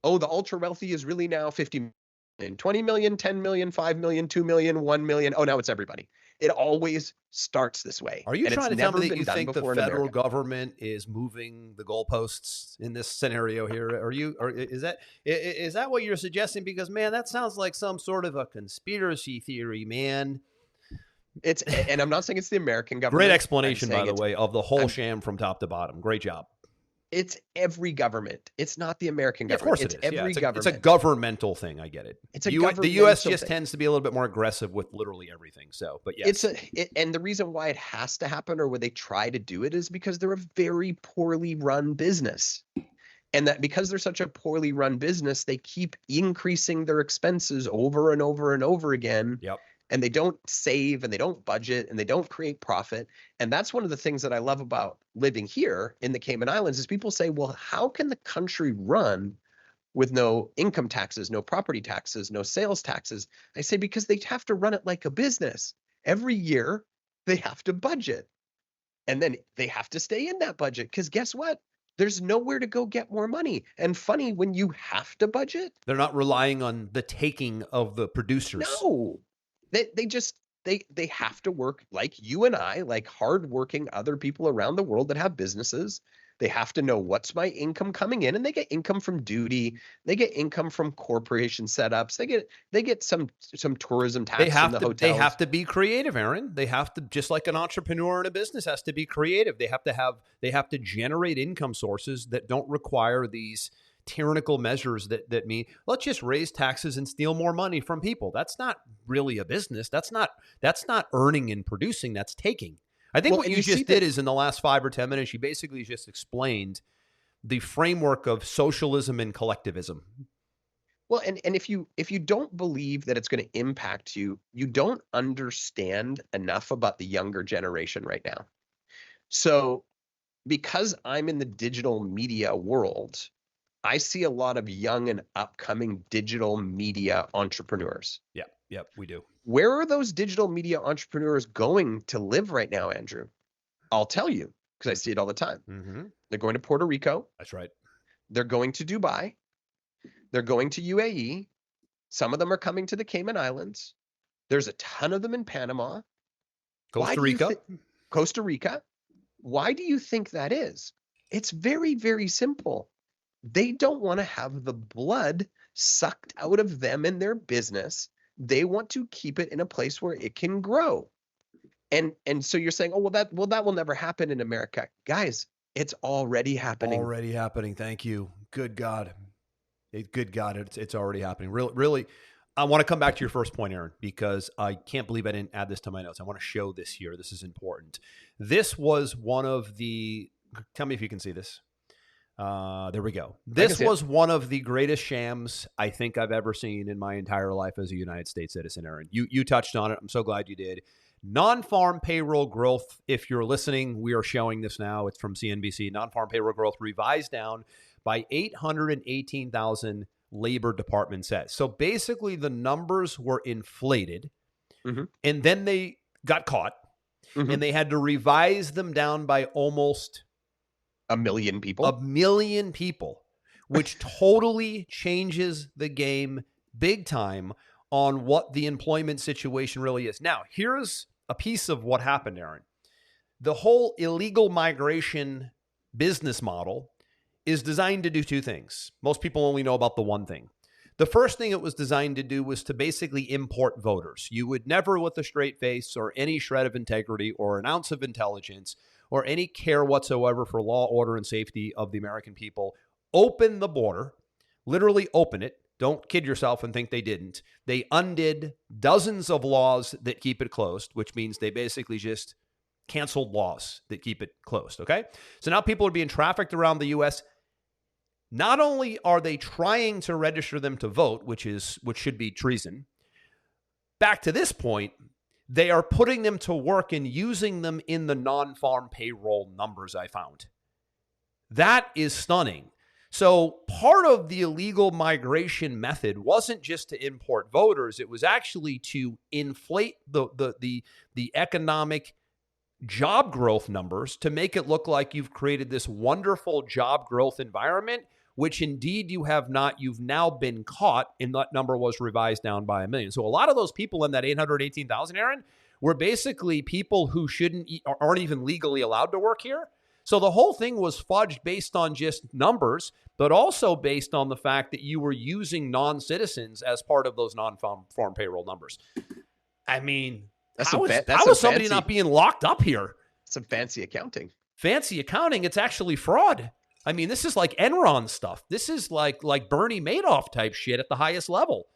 Oh, the ultra wealthy is really now 50 million, 20 million, 10 million, 5 million, 2 million, 1 million. Oh, now it's everybody. It always starts this way. Are you trying to tell me that you think the federal America. government is moving the goalposts in this scenario here? Is that what you're suggesting? Because, man, that sounds like some sort of a conspiracy theory, man. And I'm not saying it's the American government. Great explanation, by the way, of the whole sham from top to bottom. Great job. It's every government. It's not the American government. Of course it's it is. every government. It's a governmental thing. I get it. It's a governmental The U.S. just thing. tends to be a little bit more aggressive with literally everything. So, but yes. And the reason why it has to happen, or where they try to do it, is because they're a very poorly run business. And that because they're such a poorly run business, they keep increasing their expenses over and over and over again. Yep. And they don't save, and they don't budget, and they don't create profit. And that's one of the things that I love about living here in the Cayman Islands is people say, well, how can the country run with no income taxes, no property taxes, no sales taxes? I say, because they have to run it like a business. Every year they have to budget, and then they have to stay in that budget, because guess what? There's nowhere to go get more money. And funny, when you have to budget, they're not relying on the taking of the producers. No. They have to work like you and I, like hardworking other people around the world that have businesses. They have to know what's my income coming in, and they get income from duty. They get income from corporation setups. They get some tourism tax from the hotels. They have to be creative, Aaron. They have to, just like an entrepreneur in a business has to be creative. They have to generate income sources that don't require these tyrannical measures that mean let's just raise taxes and steal more money from people. That's not really a business. That's not earning and producing. That's taking. I think what you just did is in the last 5 or 10 minutes, you basically just explained the framework of socialism and collectivism. Well, and if you don't believe that it's going to impact you, you don't understand enough about the younger generation right now. So because I'm in the digital media world, I see a lot of young and upcoming digital media entrepreneurs. Yep, we do. Where are those digital media entrepreneurs going to live right now, Andrew? I'll tell you, because I see it all the time. Mm-hmm. They're going to Puerto Rico. That's right. They're going to Dubai. They're going to UAE. Some of them are coming to the Cayman Islands. There's a ton of them in Panama. Costa Rica. Costa Rica. Why do you think that is? It's very, very simple. They don't want to have the blood sucked out of them and their business. They want to keep it in a place where it can grow. And so you're saying, oh, that will never happen in America. Guys, it's already happening. Already happening. Thank you. Good God. It's already happening. Really, I want to come back to your first point, Aaron, because I can't believe I didn't add this to my notes. I want to show this here. This is important. This was one of the, tell me if you can see this. There we go. This was one of the greatest shams I think I've ever seen in my entire life as a United States citizen, Aaron. You touched on it. I'm so glad you did. Non-farm payroll growth, if you're listening, we are showing this now. It's from CNBC. Non-farm payroll growth revised down by 818,000, Labor Department says. So basically the numbers were inflated, and then they got caught, and they had to revise them down by almost a million people. A million people, which totally changes the game big time on what the employment situation really is. Now, here's a piece of what happened, Aaron. The whole illegal migration business model is designed to do two things. Most people only know about the one thing. The first thing it was designed to do was to basically import voters. You would never, with a straight face or any shred of integrity or an ounce of intelligence or any care whatsoever for law, order, and safety of the American people, open the border, literally open it. Don't kid yourself and think they didn't. They undid dozens of laws that keep it closed, which means they basically just canceled laws that keep it closed, okay? So now people are being trafficked around the U.S. Not only are they trying to register them to vote, which should be treason, back to this point, they are putting them to work and using them in the non-farm payroll numbers I found. That is stunning. So part of the illegal migration method wasn't just to import voters; it was actually to inflate the economic job growth numbers to make it look like you've created this wonderful job growth environment, which indeed you have not. You've now been caught, and that number was revised down by 1 million. So a lot of those people in that 818,000, Aaron, were basically people who aren't even legally allowed to work here. So the whole thing was fudged based on just numbers, but also based on the fact that you were using non-citizens as part of those non-farm payroll numbers. I mean, how is somebody not being locked up here? Some fancy accounting. Fancy accounting. It's actually fraud. I mean, this is like Enron stuff. This is like Bernie Madoff type shit at the highest level.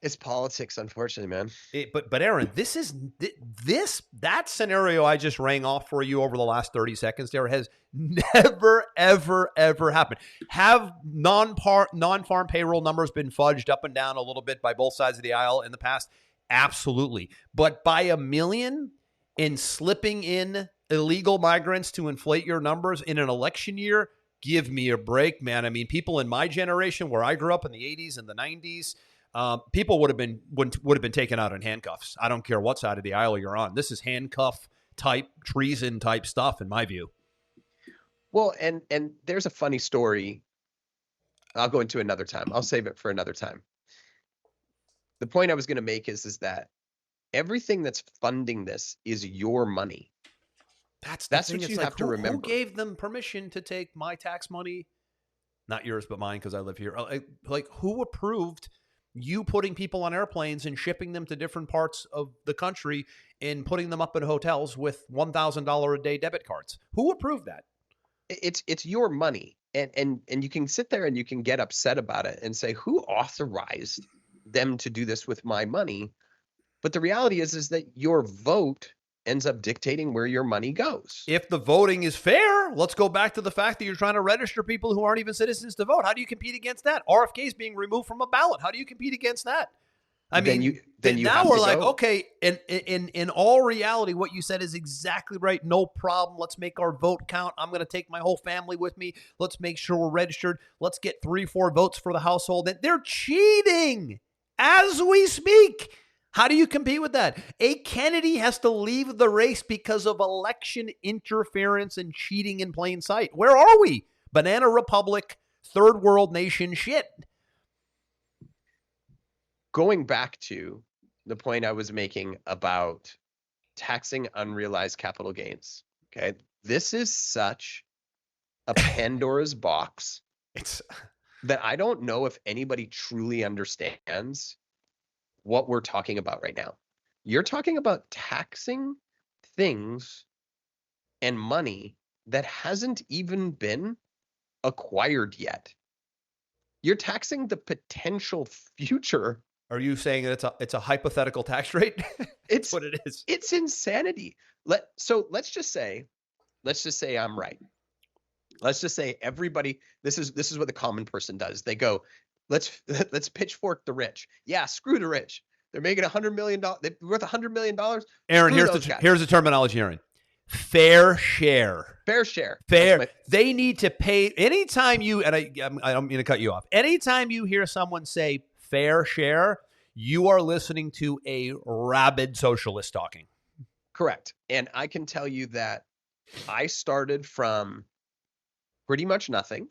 It's politics, unfortunately, man. But Aaron, that scenario I just rang off for you over the last 30 seconds there has never, ever, ever happened. Have non-farm payroll numbers been fudged up and down a little bit by both sides of the aisle in the past? Absolutely. But by 1 million in slipping in illegal migrants to inflate your numbers in an election year, give me a break, man. I mean, people in my generation where I grew up in the 80s and the 90s, people would have been taken out in handcuffs. I don't care what side of the aisle you're on. This is handcuff type, treason type stuff, in my view. Well, and there's a funny story. I'll go into another time. I'll save it for another time. The point I was going to make is that everything that's funding this is your money. That's what you have to remember. Who gave them permission to take my tax money? Not yours, but mine, because I live here. Like, who approved you putting people on airplanes and shipping them to different parts of the country and putting them up in hotels with $1,000 a day debit cards? Who approved that? It's your money. And you can sit there and you can get upset about it and say, who authorized them to do this with my money? But the reality is that your vote ends up dictating where your money goes. If the voting is fair, let's go back to the fact that you're trying to register people who aren't even citizens to vote. How do you compete against that? RFK is being removed from a ballot. How do you compete against that? I mean, then now we're like, okay, in all reality, what you said is exactly right. No problem. Let's make our vote count. I'm going to take my whole family with me. Let's make sure we're registered. Let's get 3-4 votes for the household. And they're cheating as we speak. How do you compete with that? A Kennedy has to leave the race because of election interference and cheating in plain sight. Where are we? Banana Republic, third world nation shit. Going back to the point I was making about taxing unrealized capital gains. Okay. This is such a Pandora's box. It's that I don't know if anybody truly understands what we're talking about right now. You're talking about taxing things and money that hasn't even been acquired yet. You're taxing the potential future. Are you saying that it's a hypothetical tax rate? It's what it is. It's insanity. Let's just say I'm right. Let's just say everybody, this is what the common person does. They go, let's pitchfork the rich. Yeah, screw the rich. They're making $100 million. They're worth $100 million. Aaron, here's the terminology, Aaron. Fair share. Fair share. Fair. They need to pay. Anytime you, and I'm going to cut you off. Anytime you hear someone say fair share, you are listening to a rabid socialist talking. Correct. And I can tell you that I started from pretty much nothing.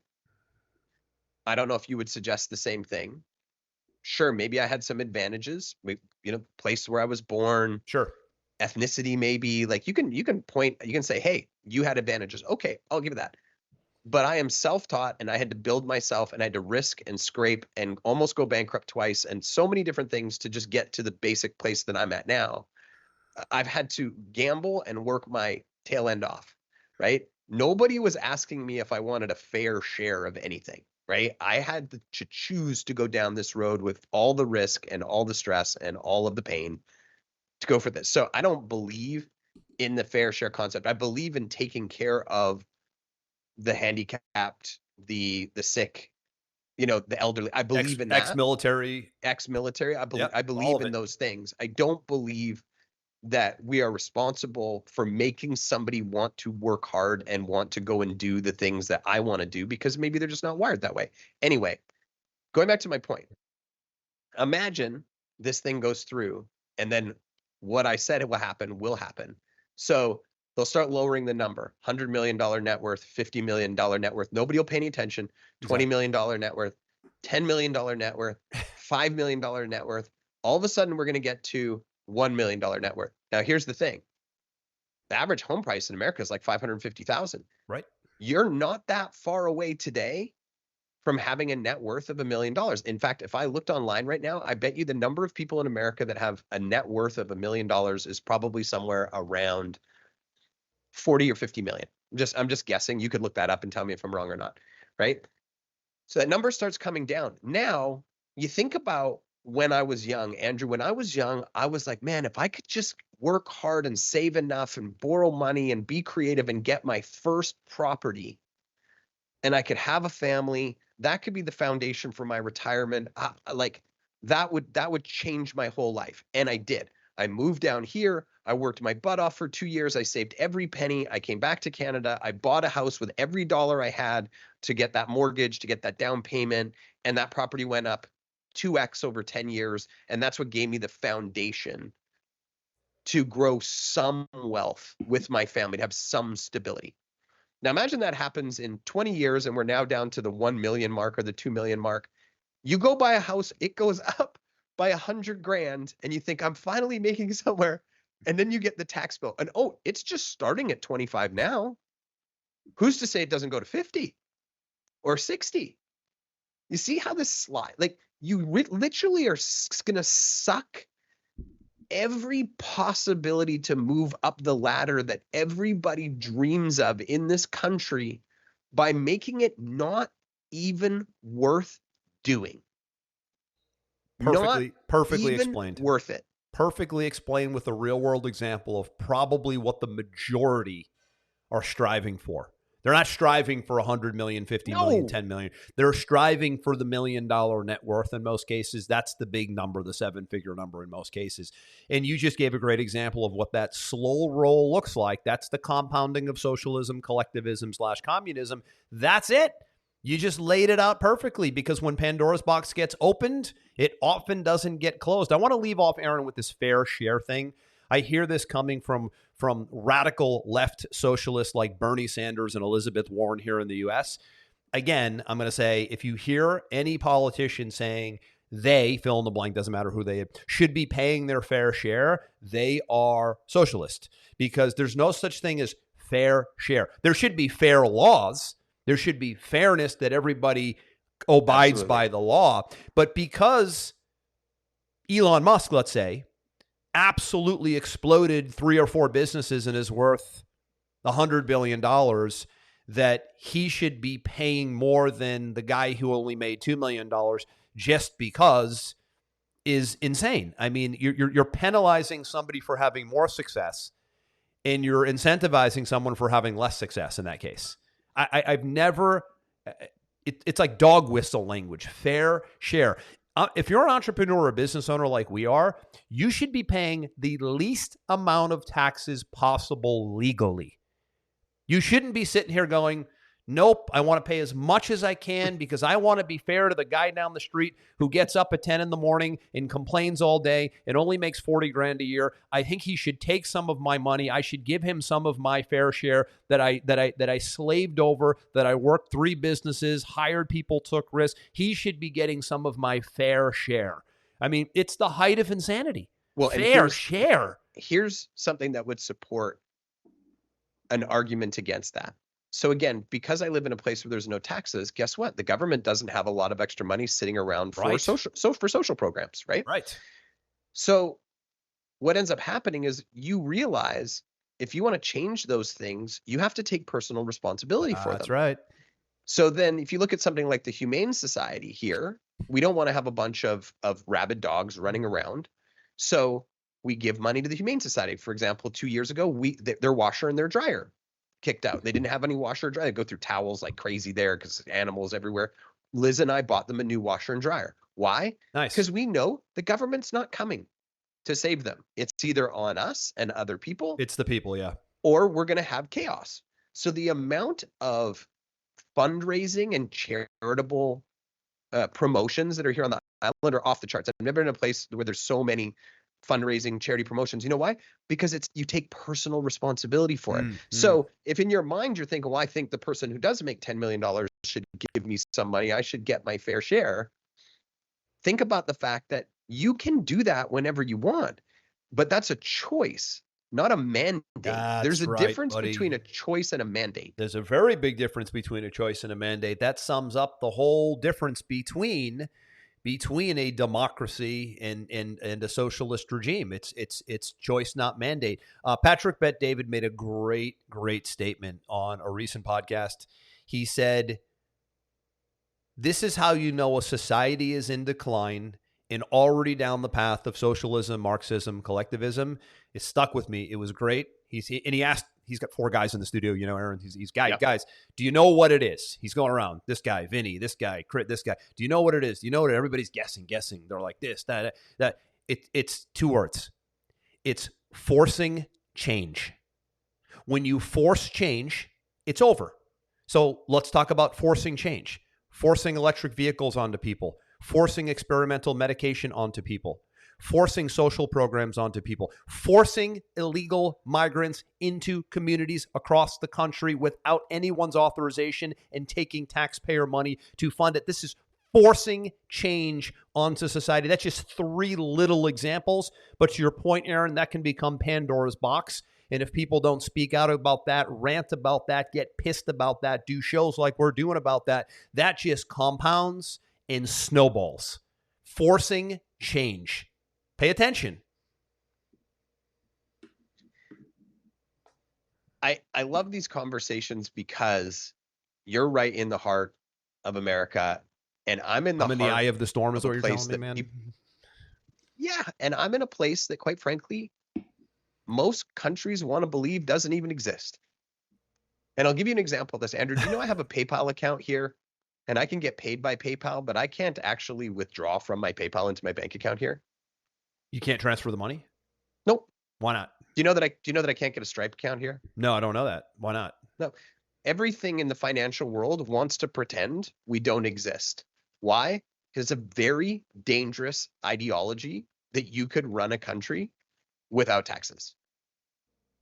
I don't know if you would suggest the same thing. Sure, maybe I had some advantages. Place where I was born. Sure. Ethnicity, maybe. Like you can say, hey, you had advantages. Okay, I'll give you that. But I am self-taught and I had to build myself and I had to risk and scrape and almost go bankrupt twice and so many different things to just get to the basic place that I'm at now. I've had to gamble and work my tail end off, right? Nobody was asking me if I wanted a fair share of anything, right? I had to choose to go down this road with all the risk and all the stress and all of the pain to go for this. So I don't believe in the fair share concept. I believe in taking care of the handicapped, the sick, the elderly. I believe in that. Ex-military. I believe in those things. I don't believe that we are responsible for making somebody want to work hard and want to go and do the things that I want to do because maybe they're just not wired that way. Anyway, going back to my point, imagine this thing goes through and then what I said it will happen. So they'll start lowering the number, $100 million net worth, $50 million net worth. Nobody will pay any attention. $20 million net worth, $10 million net worth, $5 million net worth. All of a sudden, we're going to get to $1 million net worth. Now, here's the thing. The average home price in America is like $550,000. Right. You're not that far away today from having a net worth of $1 million. In fact, if I looked online right now, I bet you the number of people in America that have a net worth of $1 million is probably somewhere around 40 or 50 million. I'm just guessing. You could look that up and tell me if I'm wrong or not, right? So that number starts coming down. Now, you think about when I was young, Andrew, when I was young, I was like, man, if I could just work hard and save enough and borrow money and be creative and get my first property and I could have a family, that could be the foundation for my retirement. Like that would change my whole life. And I did. I moved down here. I worked my butt off for 2 years. I saved every penny. I came back to Canada. I bought a house with every dollar I had to get that mortgage, to get that down payment. And that property went up 2x over 10 years. And that's what gave me the foundation to grow some wealth with my family, to have some stability. Now imagine that happens in 20 years and we're now down to the 1 million mark or the 2 million mark. You go buy a house, it goes up by $100,000 and you think I'm finally making somewhere. And then you get the tax bill and oh, it's just starting at 25 now. Who's to say it doesn't go to 50 or 60? You see how this slide, like you literally are going to suck every possibility to move up the ladder that everybody dreams of in this country by making it not even worth doing. Perfectly explained. Worth it. Perfectly explained with a real world example of probably what the majority are striving for. They're not striving for 100 million, 50 million, 10 million. They're striving for the $1 million net worth in most cases. That's the big number, the 7-figure number in most cases. And you just gave a great example of what that slow roll looks like. That's the compounding of socialism, collectivism / communism. That's it. You just laid it out perfectly because when Pandora's box gets opened, it often doesn't get closed. I want to leave off, Aaron, with this fair share thing. I hear this coming from radical left socialists like Bernie Sanders and Elizabeth Warren here in the U.S. Again, I'm going to say if you hear any politician saying they, fill in the blank, doesn't matter who they should be paying their fair share, they are socialist because there's no such thing as fair share. There should be fair laws. There should be fairness that everybody abides by the law. But because Elon Musk, let's say, absolutely exploded 3 or 4 businesses and is worth $100 billion, that he should be paying more than the guy who only made $2 million just because is insane. I mean, you're penalizing somebody for having more success and you're incentivizing someone for having less success in that case. I've never, it's like dog whistle language, fair share. If you're an entrepreneur or a business owner like we are, you should be paying the least amount of taxes possible legally. You shouldn't be sitting here going, nope, I want to pay as much as I can because I want to be fair to the guy down the street who gets up at 10 in the morning and complains all day and only makes $40,000 a year. I think he should take some of my money. I should give him some of my fair share that I slaved over, that I worked 3 businesses, hired people, took risks. He should be getting some of my fair share. I mean, it's the height of insanity. Well, fair share. Here's something that would support an argument against that. So again, because I live in a place where there's no taxes, guess what? The government doesn't have a lot of extra money sitting around for social programs, right? Right. So what ends up happening is you realize if you want to change those things, you have to take personal responsibility for them. That's right. So then if you look at something like the Humane Society here, we don't want to have a bunch of rabid dogs running around. So we give money to the Humane Society. For example, 2 years ago, their washer and their dryer kicked out. They didn't have any washer or dryer. They go through towels like crazy there because animals everywhere. Liz and I bought them a new washer and dryer. Why? Nice. Because we know the government's not coming to save them. It's either on us and other people, It's the people, yeah. or we're going to have chaos. So the amount of fundraising and charitable promotions that are here on the island are off the charts. I've never been in a place where there's so many fundraising charity promotions. You know why? Because you take personal responsibility for it. So if in your mind you're thinking, well, I think the person who does make $10 million should give me some money, I should get my fair share. Think about the fact that you can do that whenever you want, but that's a choice, not a mandate. There's a difference between a choice and a mandate. There's a very big difference between a choice and a mandate. That sums up the whole difference between a democracy and a socialist regime. It's choice, not mandate. Patrick Bet-David made a great statement on a recent podcast. He said, "This is how you know a society is in decline and already down the path of socialism, Marxism, collectivism." It stuck with me. It was great. He asked, he's got 4 guys in the studio, you know, Aaron, he's guys, do you know what it is? He's going around, this guy, Vinny, this guy, Crit, this guy. Do you know what it is? Do you know what everybody's guessing? They're like this, that. It's 2 words. It's forcing change. When you force change, it's over. So let's talk about forcing change. Forcing electric vehicles onto people, forcing experimental medication onto people, forcing social programs onto people, forcing illegal migrants into communities across the country without anyone's authorization and taking taxpayer money to fund it. This is forcing change onto society. That's just 3 little examples. But to your point, Aaron, that can become Pandora's box. And if people don't speak out about that, rant about that, get pissed about that, do shows like we're doing about that, that just compounds and snowballs. Forcing change. Pay attention. I love these conversations because you're right in the heart of America, and I'm in the eye of the storm is what you're telling me, man. Yeah, and I'm in a place that, quite frankly, most countries want to believe doesn't even exist. And I'll give you an example of this, Andrew. Do you know I have a PayPal account here, and I can get paid by PayPal, but I can't actually withdraw from my PayPal into my bank account here? You can't transfer the money? Nope. Why not? Do you know that I can't get a Stripe account here? No, I don't know that. Why not? No. Everything in the financial world wants to pretend we don't exist. Why? Because it's a very dangerous ideology that you could run a country without taxes.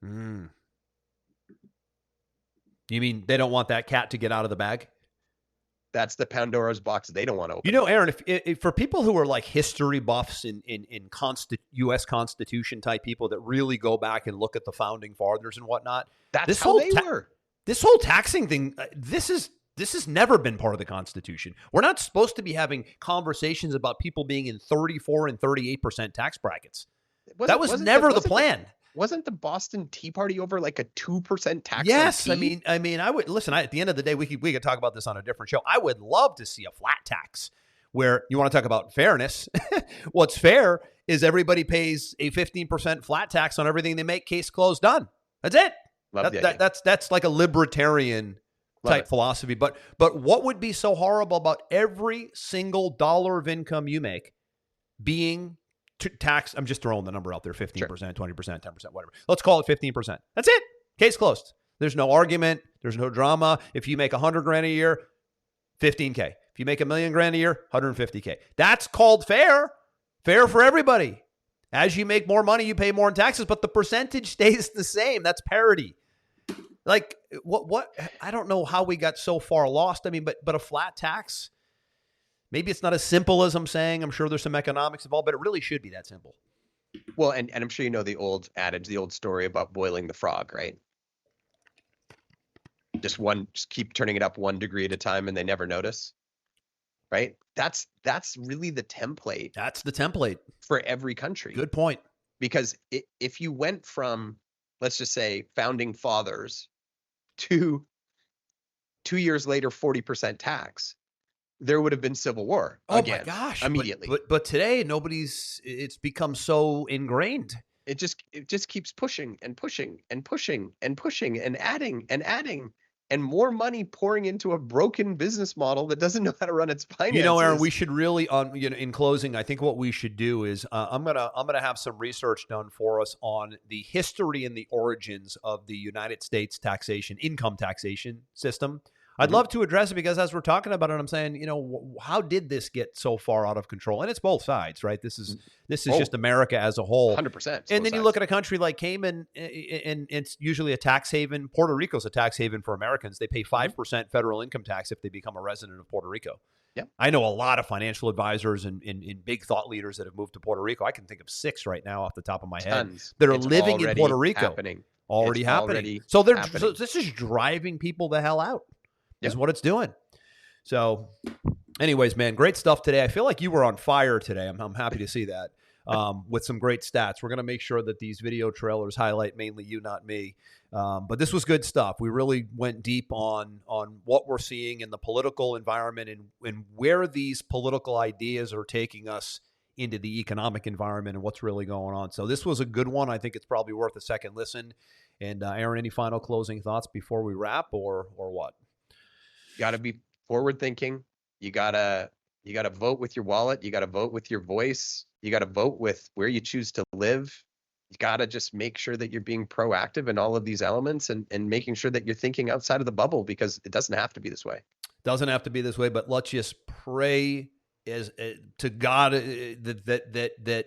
You mean they don't want that cat to get out of the bag? That's the Pandora's box they don't want to open. You know, Aaron, if for people who are like history buffs in U.S. Constitution type people that really go back and look at the founding fathers and whatnot, that's how they were. This whole taxing thing, this has never been part of the Constitution. We're not supposed to be having conversations about people being in 34 and 38% tax brackets. That was never the plan. Wasn't the Boston Tea Party over like a 2% tax? Yes, on tea? I mean, I would listen. At the end of the day, we could talk about this on a different show. I would love to see a flat tax where you want to talk about fairness. What's fair is everybody pays a 15% flat tax on everything they make. Case closed, done. That's it. That's like a libertarian type philosophy. But what would be so horrible about every single dollar of income you make being tax? I'm just throwing the number out there, 15%, sure. 20%, 10%, whatever. Let's call it 15%. That's it. Case closed. There's no argument. There's no drama. If you make $100,000 a year, $15K. If you make $1 million a year, $150K. That's called fair. Fair for everybody. As you make more money, you pay more in taxes, but the percentage stays the same. That's parity. Like what? I don't know how we got so far lost. I mean, but a flat tax. Maybe it's not as simple as I'm saying. I'm sure there's some economics involved, but it really should be that simple. Well, and I'm sure you know the old adage, the old story about boiling the frog, right? Just keep turning it up 1 degree at a time and they never notice, right? That's really the template. That's the template for every country. Good point. Because if you went from, let's just say, founding fathers to 2 years later, 40% tax, there would have been civil war again. Oh my gosh! Immediately. But today, it's become so ingrained. It just keeps pushing and pushing and pushing and pushing and adding and adding. and more money pouring into a broken business model that doesn't know how to run its finances. Aaron, we should really, in closing, I think what we should do is I'm gonna have some research done for us on the history and the origins of the United States income taxation system. I'd love to address it because as we're talking about it, I'm saying, how did this get so far out of control? And it's both sides, right? This is just America as a whole. 100%. And then you look at a country like Cayman, and it's usually a tax haven. Puerto Rico's a tax haven for Americans. They pay 5% federal income tax if they become a resident of Puerto Rico. Yeah. I know a lot of financial advisors and big thought leaders that have moved to Puerto Rico. I can think of 6 right now off the top of my head that are living in Puerto Rico. Already happening. So this is driving people the hell out. Is what it's doing. So anyways, man, great stuff today. I feel like you were on fire today. I'm happy to see that with some great stats. We're going to make sure that these video trailers highlight mainly you, not me. But this was good stuff. We really went deep on what we're seeing in the political environment and where these political ideas are taking us into the economic environment and what's really going on. So this was a good one. I think it's probably worth a second listen. And Aaron, any final closing thoughts before we wrap or what? You got to be forward thinking. You got to vote with your wallet. You got to vote with your voice. You got to vote with where you choose to live. You got to just make sure that you're being proactive in all of these elements and making sure that you're thinking outside of the bubble, because it doesn't have to be this way. Doesn't have to be this way, but let's just pray to God that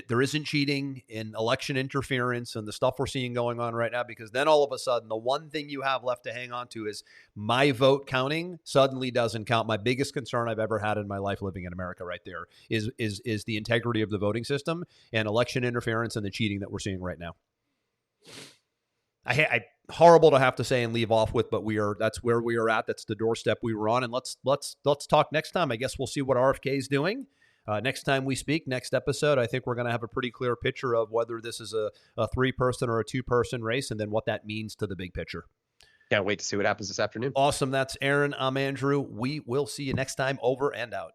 there isn't cheating and election interference and the stuff we're seeing going on right now, because then all of a sudden the one thing you have left to hang on to is my vote counting suddenly doesn't count. My biggest concern I've ever had in my life living in America right there is the integrity of the voting system and election interference and the cheating that we're seeing right now. I horrible to have to say and leave off with, but that's where we are at. That's the doorstep we were on. And let's talk next time. I guess we'll see what RFK is doing. Next time we speak, next episode, I think we're going to have a pretty clear picture of whether this is a 3-person or a 2-person race, and then what that means to the big picture. Can't wait to see what happens this afternoon. Awesome. That's Aaron. I'm Andrew. We will see you next time. Over and out.